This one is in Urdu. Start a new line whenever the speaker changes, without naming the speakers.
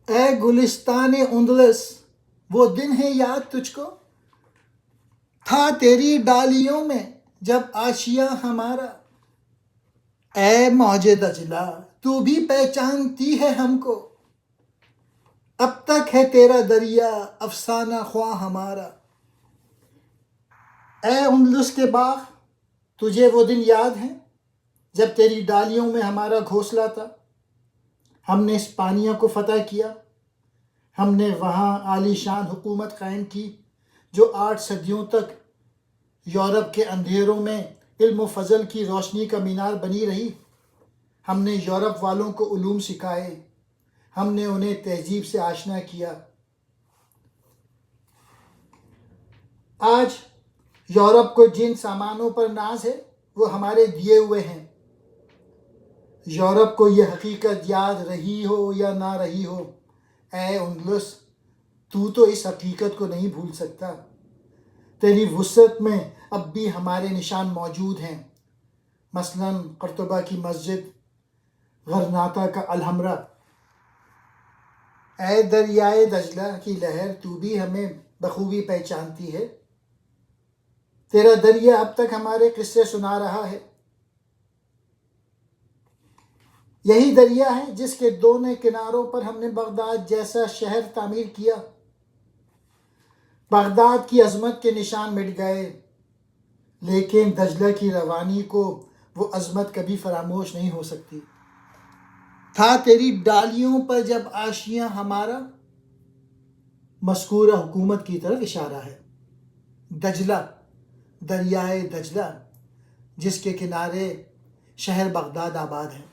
اے گلستان اندلس، وہ دن ہے یاد تجھ کو، تھا تیری ڈالیوں میں جب آشیاں ہمارا۔ اے موج دجلہ، تو بھی پہچانتی ہے ہم کو، اب تک ہے تیرا دریا افسانہ خواں ہمارا۔ اے اندلس کے باغ، تجھے وہ دن یاد ہیں جب تیری ڈالیوں میں ہمارا گھونسلہ تھا؟ ہم نے اسپانیہ کو فتح کیا، ہم نے وہاں عالی شان حکومت قائم کی جو 8 صدیوں تک یورپ کے اندھیروں میں علم و فضل کی روشنی کا مینار بنی رہی۔ ہم نے یورپ والوں کو علوم سکھائے، ہم نے انہیں تہذیب سے آشنا کیا۔ آج یورپ کو جن سامانوں پر ناز ہے وہ ہمارے دیے ہوئے ہیں۔ یورپ کو یہ حقیقت یاد رہی ہو یا نہ رہی ہو، اے اندلس، تو اس حقیقت کو نہیں بھول سکتا۔ تیری وسعت میں اب بھی ہمارے نشان موجود ہیں، مثلاً قرطبہ کی مسجد، غرناطہ کا الحمرا۔ اے دریائے دجلہ کی لہر، تو بھی ہمیں بخوبی پہچانتی ہے۔ تیرا دریا اب تک ہمارے قصے سنا رہا ہے۔ یہی دریا ہے جس کے دونوں کناروں پر ہم نے بغداد جیسا شہر تعمیر کیا۔ بغداد کی عظمت کے نشان مٹ گئے، لیکن دجلہ کی روانی کو وہ عظمت کبھی فراموش نہیں ہو سکتی۔ تھا تیری ڈالیوں پر جب آشیاں ہمارا، مذکورہ حکومت کی طرف اشارہ ہے۔ دجلہ، دریائے دجلہ، جس کے کنارے شہر بغداد آباد ہے۔